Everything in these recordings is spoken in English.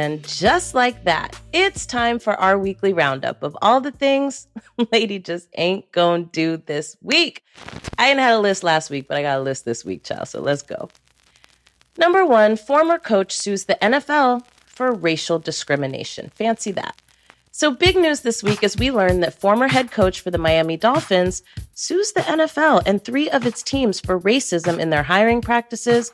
And just like that, it's time for our weekly roundup of all the things lady just ain't gonna do this week. I ain't had a list last week, but I got a list this week, child, so let's go. Number 1, former coach sues the NFL for racial discrimination. Fancy that. So big news this week as we learn that former head coach for the Miami Dolphins sues the NFL and 3 of its teams for racism in their hiring practices,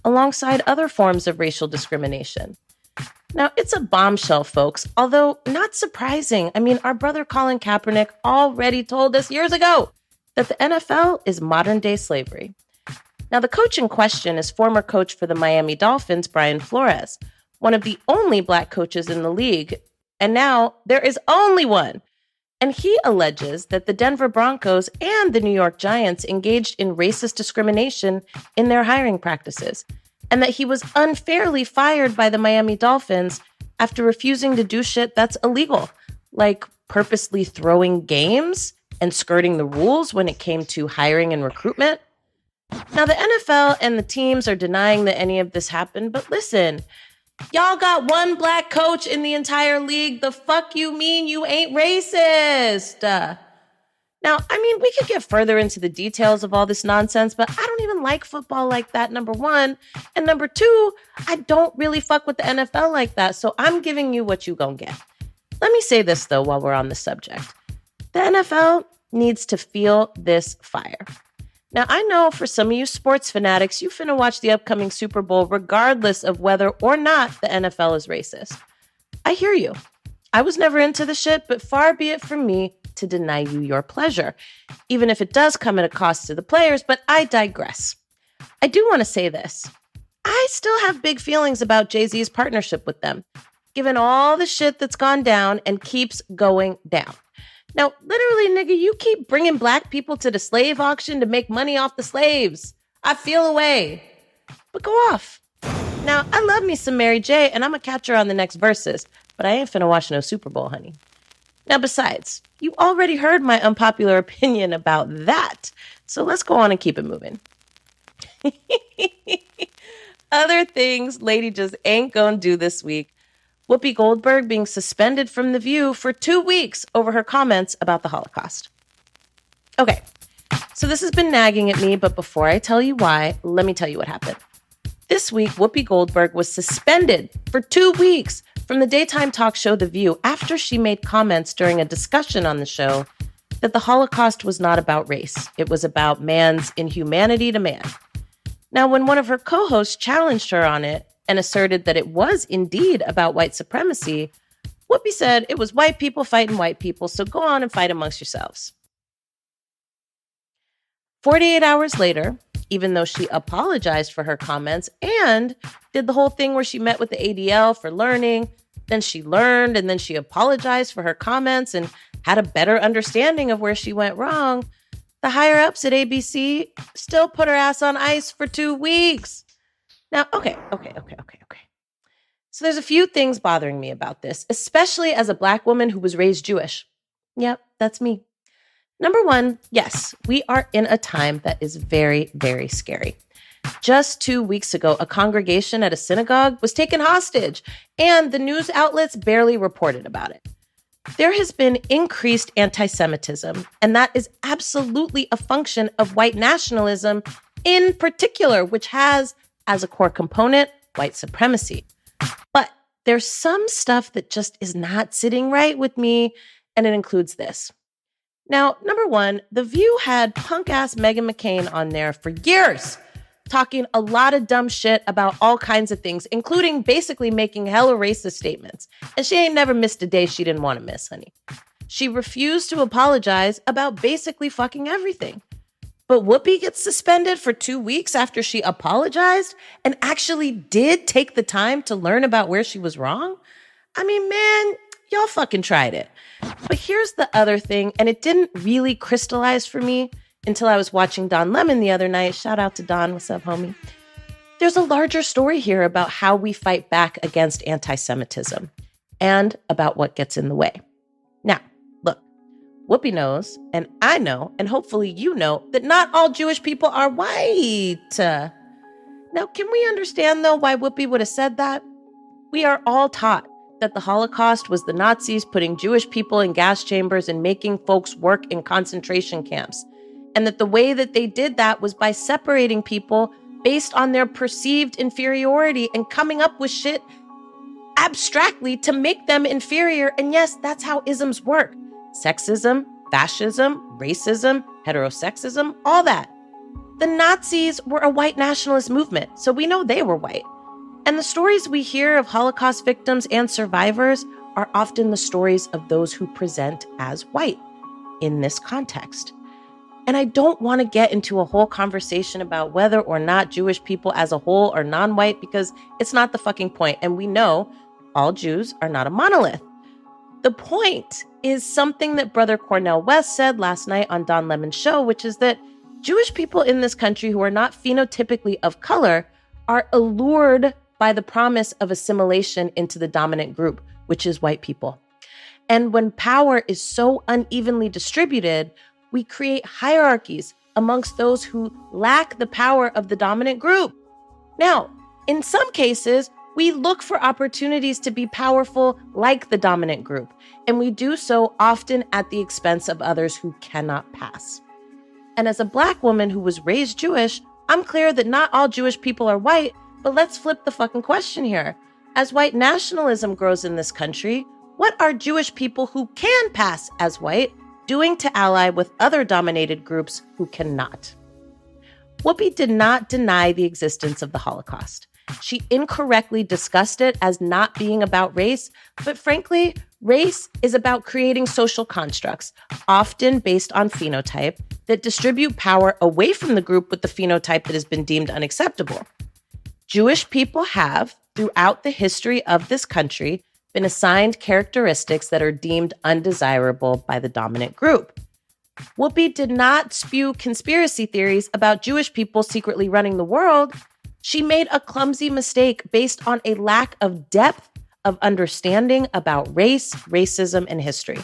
alongside other forms of racial discrimination. Now, it's a bombshell, folks, although not surprising. I mean, our brother Colin Kaepernick already told us years ago that the NFL is modern-day slavery. Now, the coach in question is former coach for the Miami Dolphins, Brian Flores, one of the only Black coaches in the league. And now there is only one. And he alleges that the Denver Broncos and the New York Giants engaged in racist discrimination in their hiring practices, and that he was unfairly fired by the Miami Dolphins after refusing to do shit that's illegal, like purposely throwing games and skirting the rules when it came to hiring and recruitment. Now, the NFL and the teams are denying that any of this happened, but listen, y'all got one Black coach in the entire league. The fuck you mean you ain't racist? Now, I mean, we could get further into the details of all this nonsense, but I don't even like football like that, number 1. And number 2, I don't really fuck with the NFL like that, so I'm giving you what you gonna get. Let me say this, though, while we're on the subject. The NFL needs to feel this fire. Now, I know for some of you sports fanatics, you finna watch the upcoming Super Bowl regardless of whether or not the NFL is racist. I hear you. I was never into the shit, but far be it from me to deny you your pleasure, even if it does come at a cost to the players, but I digress. I do want to say this. I still have big feelings about Jay-Z's partnership with them, given all the shit that's gone down and keeps going down. Now, literally, nigga, you keep bringing Black people to the slave auction to make money off the slaves. I feel away. But go off. Now, I love me some Mary J, and I'm a catcher on the next verses, but I ain't finna watch no Super Bowl, honey. Now, besides, you already heard my unpopular opinion about that, so let's go on and keep it moving. Other things lady just ain't gonna do this week. Whoopi Goldberg being suspended from The View for 2 weeks over her comments about the Holocaust. Okay, so this has been nagging at me, but before I tell you why, let me tell you what happened. This week, Whoopi Goldberg was suspended for 2 weeks from the daytime talk show The View after she made comments during a discussion on the show that the Holocaust was not about race. It was about man's inhumanity to man. Now, when one of her co-hosts challenged her on it, and asserted that it was indeed about white supremacy, Whoopi said it was white people fighting white people, so go on and fight amongst yourselves. 48 hours later, even though she apologized for her comments and did the whole thing where she met with the ADL for learning, then she learned and then she apologized for her comments and had a better understanding of where she went wrong, the higher-ups at ABC still put her ass on ice for 2 weeks. Now, okay. So there's a few things bothering me about this, especially as a Black woman who was raised Jewish. Yep, that's me. Number 1, yes, we are in a time that is very, very scary. Just 2 weeks ago, a congregation at a synagogue was taken hostage, and the news outlets barely reported about it. There has been increased anti-Semitism, and that is absolutely a function of white nationalism in particular, which has as a core component, white supremacy. But there's some stuff that just is not sitting right with me, and it includes this. Now, number 1, The View had punk-ass Meghan McCain on there for years, talking a lot of dumb shit about all kinds of things, including basically making hella racist statements. And she ain't never missed a day she didn't want to miss, honey. She refused to apologize about basically fucking everything. But Whoopi gets suspended for 2 weeks after she apologized and actually did take the time to learn about where she was wrong? I mean, man, y'all fucking tried it. But here's the other thing, and it didn't really crystallize for me until I was watching Don Lemon the other night. Shout out to Don. What's up, homie? There's a larger story here about how we fight back against anti-Semitism and about what gets in the way. Now, look, Whoopi knows, and I know, and hopefully you know, that not all Jewish people are white. Now, can we understand, though, why Whoopi would have said that? We are all taught that the Holocaust was the Nazis putting Jewish people in gas chambers and making folks work in concentration camps, and that the way that they did that was by separating people based on their perceived inferiority and coming up with shit abstractly to make them inferior. And yes, that's how isms work. Sexism, fascism, racism, heterosexism, all that. The Nazis were a white nationalist movement, so we know they were white. And the stories we hear of Holocaust victims and survivors are often the stories of those who present as white in this context. And I don't want to get into a whole conversation about whether or not Jewish people as a whole are non-white, because it's not the fucking point. And we know all Jews are not a monolith. The point is something that Brother Cornel West said last night on Don Lemon's show, which is that Jewish people in this country who are not phenotypically of color are allured by the promise of assimilation into the dominant group, which is white people. And when power is so unevenly distributed, we create hierarchies amongst those who lack the power of the dominant group. Now, in some cases, we look for opportunities to be powerful like the dominant group, and we do so often at the expense of others who cannot pass. And as a Black woman who was raised Jewish, I'm clear that not all Jewish people are white, but let's flip the fucking question here. As white nationalism grows in this country, what are Jewish people who can pass as white doing to ally with other dominated groups who cannot? Whoopi did not deny the existence of the Holocaust. She incorrectly discussed it as not being about race, but frankly, race is about creating social constructs, often based on phenotype, that distribute power away from the group with the phenotype that has been deemed unacceptable. Jewish people have, throughout the history of this country, been assigned characteristics that are deemed undesirable by the dominant group. Whoopi did not spew conspiracy theories about Jewish people secretly running the world. She made a clumsy mistake based on a lack of depth of understanding about race, racism, and history.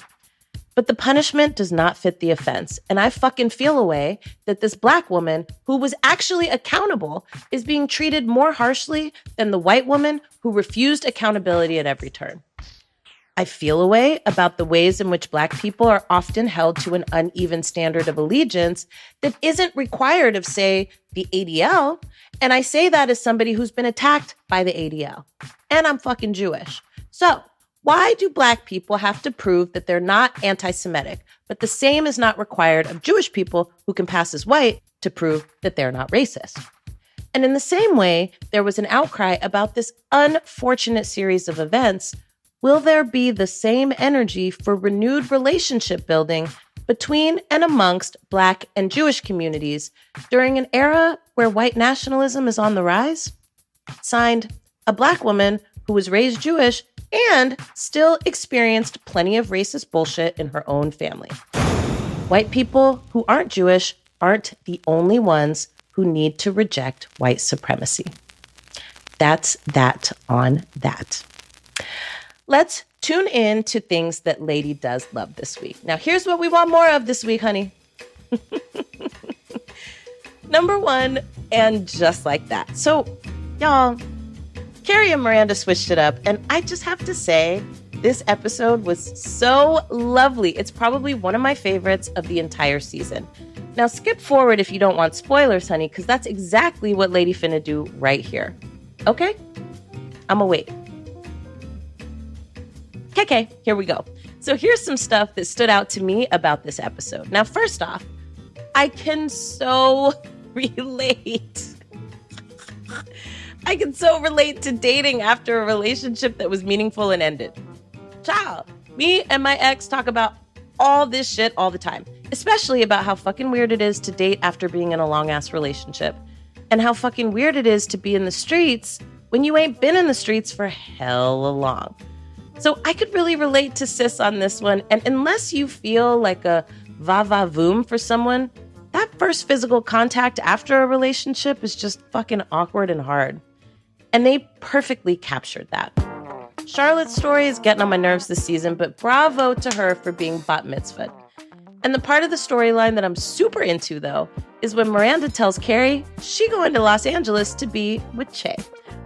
But the punishment does not fit the offense. And I fucking feel a way that this Black woman who was actually accountable is being treated more harshly than the white woman who refused accountability at every turn. I feel a way about the ways in which Black people are often held to an uneven standard of allegiance that isn't required of, say, the ADL. And I say that as somebody who's been attacked by the ADL. And I'm fucking Jewish. So why do Black people have to prove that they're not anti-Semitic, but the same is not required of Jewish people who can pass as white to prove that they're not racist? And in the same way, there was an outcry about this unfortunate series of events. Will there be the same energy for renewed relationship building between and amongst Black and Jewish communities during an era where white nationalism is on the rise? Signed, a Black woman who was raised Jewish and still experienced plenty of racist bullshit in her own family. White people who aren't Jewish aren't the only ones who need to reject white supremacy. That's that on that. Let's tune in to things that Lady does love this week. Now, here's what we want more of this week, honey. Number one, and just like that. So, y'all, Carrie and Miranda switched it up, and I just have to say, this episode was so lovely. It's probably one of my favorites of the entire season. Now, skip forward if you don't want spoilers, honey, because that's exactly what Lady finna do right here. Okay? I'ma wait. Okay, here we go. So here's some stuff that stood out to me about this episode. Now, first off, I can so relate. I can so relate to dating after a relationship that was meaningful and ended. Child, me and my ex talk about all this shit all the time, especially about how fucking weird it is to date after being in a long-ass relationship, and how fucking weird it is to be in the streets when you ain't been in the streets for hella long. So I could really relate to sis on this one, and unless you feel like a va-va-voom for someone, that first physical contact after a relationship is just fucking awkward and hard. And they perfectly captured that. Charlotte's story is getting on my nerves this season, but bravo to her for being bat mitzvahed. And the part of the storyline that I'm super into, though, is when Miranda tells Carrie she going to Los Angeles to be with Che.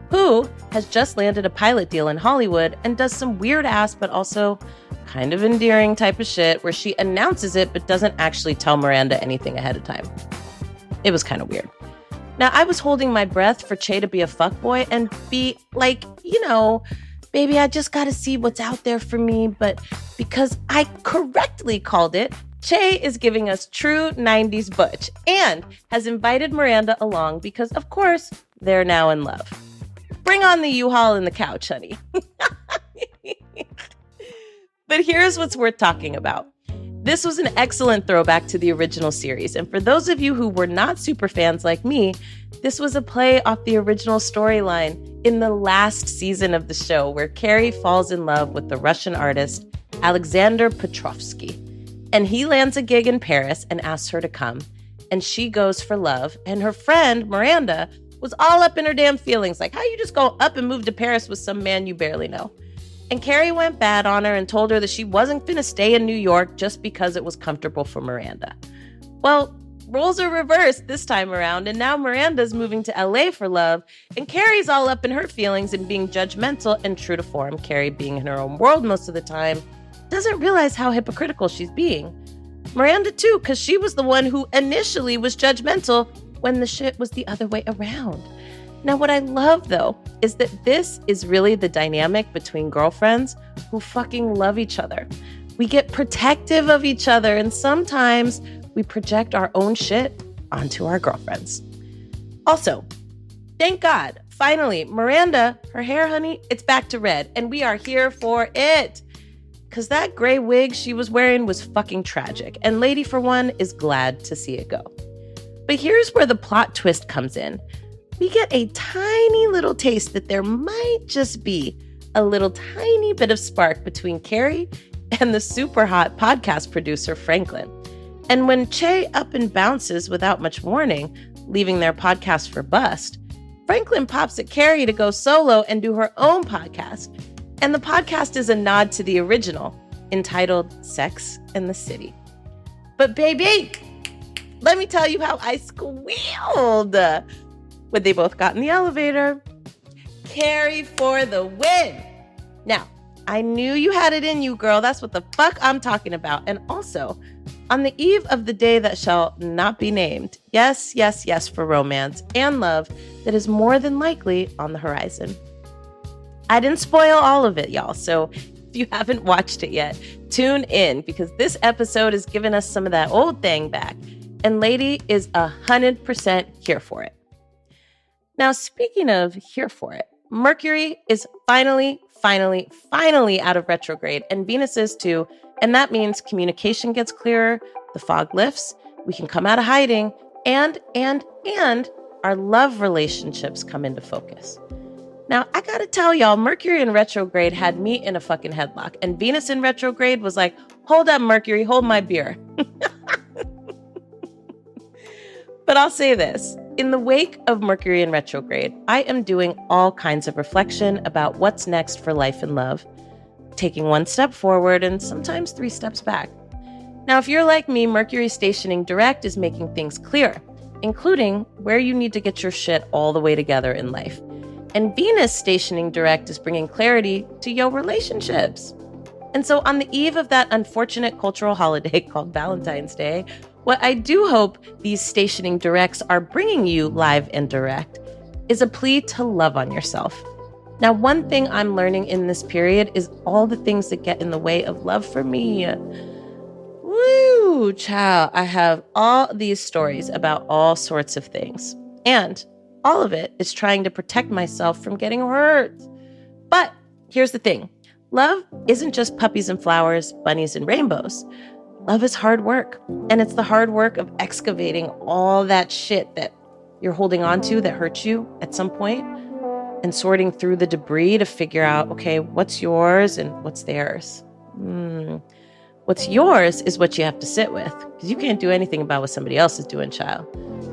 who has just landed a pilot deal in Hollywood and does some weird ass but also kind of endearing type of shit where she announces it but doesn't actually tell Miranda anything ahead of time. It was kind of weird. Now, I was holding my breath for Che to be a fuckboy and be like, baby, I just gotta see what's out there for me, but because I correctly called it, Che is giving us true 90s butch and has invited Miranda along because, of course, they're now in love. Bring on the U-Haul and the couch, honey. But here's what's worth talking about. This was an excellent throwback to the original series, and for those of you who were not super fans like me, this was a play off the original storyline in the last season of the show where Carrie falls in love with the Russian artist Alexander Petrovsky. And he lands a gig in Paris and asks her to come, and she goes for love, and her friend Miranda was all up in her damn feelings, like, how you just go up and move to Paris with some man you barely know? And Carrie went bad on her and told her that she wasn't going to stay in New York just because it was comfortable for Miranda. Well, roles are reversed this time around, and now Miranda's moving to LA for love, and Carrie's all up in her feelings and being judgmental and true to form. Carrie, being in her own world most of the time, doesn't realize how hypocritical she's being. Miranda too, because she was the one who initially was judgmental when the shit was the other way around. Now, what I love, though, is that this is really the dynamic between girlfriends who fucking love each other. We get protective of each other, and sometimes we project our own shit onto our girlfriends. Also, thank God, finally, Miranda, her hair, honey, it's back to red, and we are here for it. Because that gray wig she was wearing was fucking tragic, and Lady, for one, is glad to see it go. But here's where the plot twist comes in. We get a tiny little taste that there might just be a little tiny bit of spark between Carrie and the super hot podcast producer, Franklin. And when Che up and bounces without much warning, leaving their podcast for bust, Franklin pops at Carrie to go solo and do her own podcast. And the podcast is a nod to the original, entitled Sex and the City. But baby, let me tell you how I squealed when they both got in the elevator. Carrie for the win. Now, I knew you had it in you, girl. That's what the fuck I'm talking about. And also, on the eve of the day that shall not be named, yes, yes, yes for romance and love that is more than likely on the horizon. I didn't spoil all of it, y'all. So if you haven't watched it yet, tune in because this episode is giving us some of that old thing back. And Lady is 100% here for it. Now, speaking of here for it, Mercury is finally out of retrograde, and Venus is too, and that means communication gets clearer, the fog lifts, we can come out of hiding, and our love relationships come into focus. Now, I gotta tell y'all, Mercury in retrograde had me in a fucking headlock, and Venus in retrograde was like, hold up, Mercury, hold my beer. But I'll say this. In the wake of Mercury in retrograde, I am doing all kinds of reflection about what's next for life and love, taking one step forward and sometimes 3 steps back. Now, if you're like me, Mercury stationing direct is making things clear, including where you need to get your shit all the way together in life. And Venus stationing direct is bringing clarity to your relationships. And so on the eve of that unfortunate cultural holiday called Valentine's Day, what I do hope these stationing directs are bringing you live and direct is a plea to love on yourself. Now, one thing I'm learning in this period is all the things that get in the way of love for me. Woo, child. I have all these stories about all sorts of things. And all of it is trying to protect myself from getting hurt. But here's the thing. Love isn't just puppies and flowers, bunnies and rainbows. Love is hard work. And it's the hard work of excavating all that shit that you're holding on to that hurt you at some point and sorting through the debris to figure out, okay, what's yours and what's theirs? What's yours is what you have to sit with because you can't do anything about what somebody else is doing, child.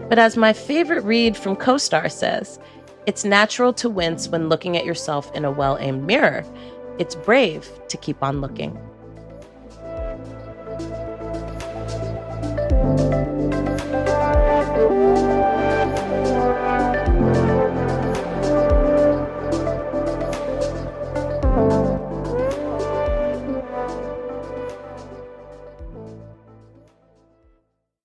But as my favorite read from CoStar says, it's natural to wince when looking at yourself in a well-aimed mirror. It's brave to keep on looking.